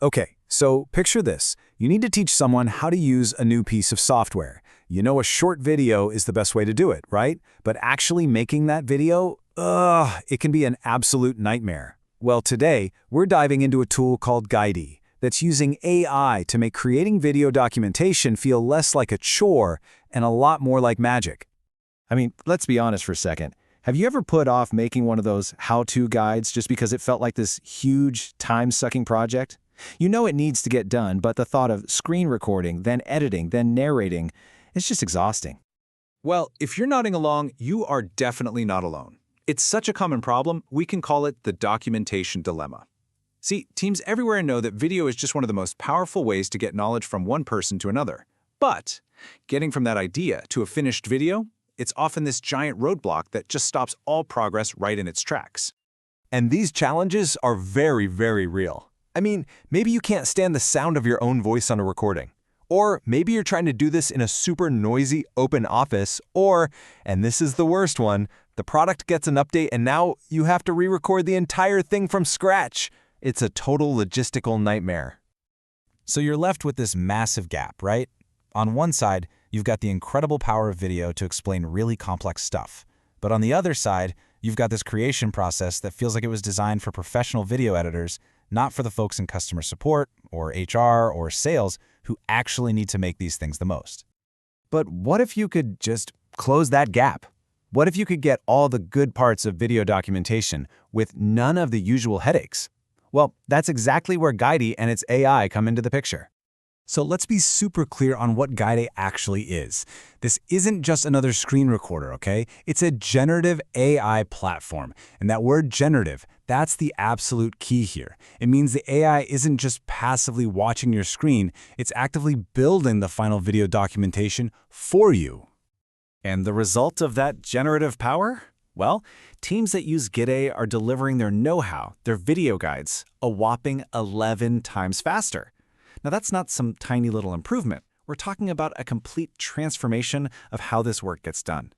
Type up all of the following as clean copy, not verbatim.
Okay, so picture this. You need to teach someone how to use a new piece of software. You know a short video is the best way to do it, right? But actually making that video, it can be an absolute nightmare. Well, today, we're diving into a tool called Guidde that's using AI to make creating video documentation feel less like a chore and a lot more like magic. I mean, let's be honest for a second. Have you ever put off making one of those how-to guides just because it felt like this huge, time-sucking project? You know it needs to get done, but the thought of screen recording, then editing, then narrating, it's just exhausting. Well, if you're nodding along, you are definitely not alone. It's such a common problem, we can call it the documentation dilemma. See, teams everywhere know that video is just one of the most powerful ways to get knowledge from one person to another. But getting from that idea to a finished video, it's often this giant roadblock that just stops all progress right in its tracks. And these challenges are very, very real. I mean, maybe you can't stand the sound of your own voice on a recording. Or maybe you're trying to do this in a super noisy open office, or, and this is the worst one, the product gets an update and now you have to re-record the entire thing from scratch. It's a total logistical nightmare. So you're left with this massive gap, right? On one side, you've got the incredible power of video to explain really complex stuff. But on the other side, you've got this creation process that feels like it was designed for professional video editors, not for the folks in customer support, or HR, or sales who actually need to make these things the most. But what if you could just close that gap? What if you could get all the good parts of video documentation with none of the usual headaches? Well, that's exactly where Guidde and its AI come into the picture. So let's be super clear on what Guidde actually is. This isn't just another screen recorder, okay? It's a generative AI platform. And that word generative, that's the absolute key here. It means the AI isn't just passively watching your screen, it's actively building the final video documentation for you. And the result of that generative power? Well, teams that use Guidde are delivering their know-how, their video guides, a whopping 11 times faster. Now, that's not some tiny little improvement. We're talking about a complete transformation of how this work gets done.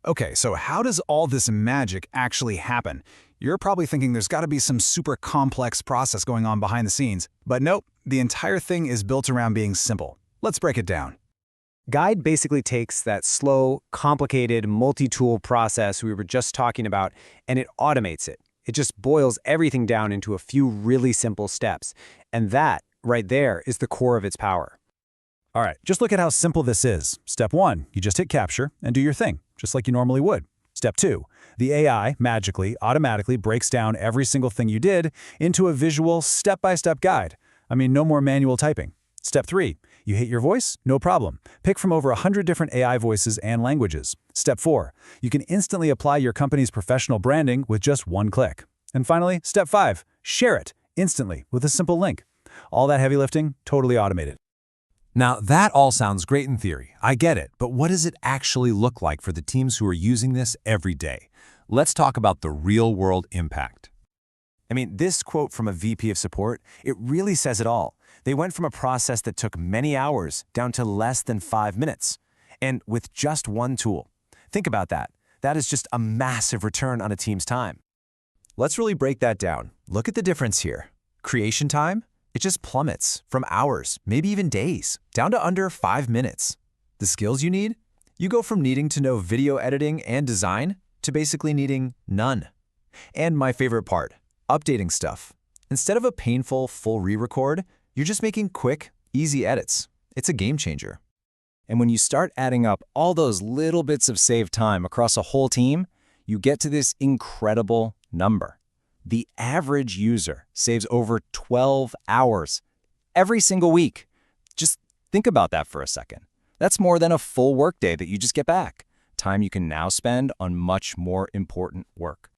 Okay, so how does all this magic actually happen? You're probably thinking there's got to be some super complex process going on behind the scenes. But nope, the entire thing is built around being simple. Let's break it down. Guide basically takes that slow, complicated, multi-tool process we were just talking about, and it automates it. It just boils everything down into a few really simple steps. And that, right there, is the core of its power. All right, just look at how simple this is. Step 1, you just hit capture and do your thing, just like you normally would. Step 2, the AI magically, automatically breaks down every single thing you did into a visual step-by-step guide. I mean, no more manual typing. Step 3, you hate your voice? No problem. Pick from over 100 different AI voices and languages. Step 4, you can instantly apply your company's professional branding with just one click. And finally, step 5, share it instantly with a simple link. All that heavy lifting, totally automated. Now, that all sounds great in theory. I get it, but what does it actually look like for the teams who are using this every day? Let's talk about the real-world impact. I mean, this quote from a VP of support, it really says it all. They went from a process that took many hours down to less than 5 minutes, and with just one tool. Think about that. That is just a massive return on a team's time. Let's really break that down. Look at the difference here. Creation time? It just plummets from hours, maybe even days, down to under 5 minutes. The skills you need? You go from needing to know video editing and design to basically needing none. And my favorite part, updating stuff. Instead of a painful full re-record, you're just making quick, easy edits. It's a game changer. And when you start adding up all those little bits of saved time across a whole team, you get to this incredible number. The average user saves over 12 hours every single week. Just think about that for a second. That's more than a full workday that you just get back. Time you can now spend on much more important work.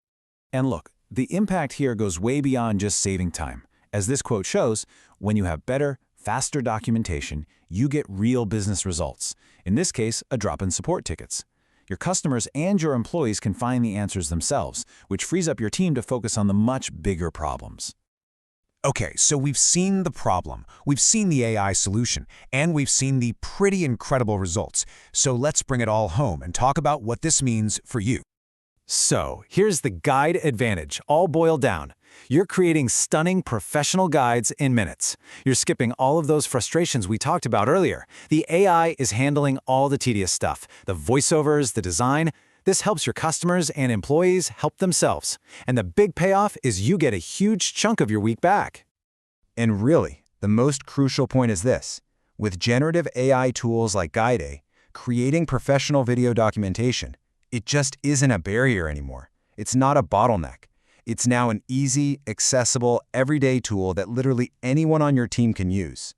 And look, the impact here goes way beyond just saving time. As this quote shows, when you have better, faster documentation, you get real business results. In this case, a drop in support tickets. Your customers and your employees can find the answers themselves, which frees up your team to focus on the much bigger problems. Okay, so we've seen the problem, we've seen the AI solution, and we've seen the pretty incredible results. So let's bring it all home and talk about what this means for you. So here's the Guide advantage, all boiled down. You're creating stunning professional guides in minutes. You're skipping all of those frustrations we talked about earlier. The AI is handling all the tedious stuff, the voiceovers, the design. This helps your customers and employees help themselves. And the big payoff is you get a huge chunk of your week back. And really, the most crucial point is this. With generative AI tools like Guidde, creating professional video documentation, it just isn't a barrier anymore. It's not a bottleneck. It's now an easy, accessible, everyday tool that literally anyone on your team can use.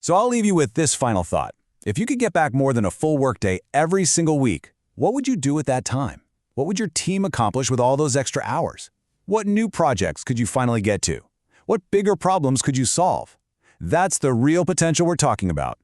So I'll leave you with this final thought. If you could get back more than a full workday every single week, what would you do with that time? What would your team accomplish with all those extra hours? What new projects could you finally get to? What bigger problems could you solve? That's the real potential we're talking about.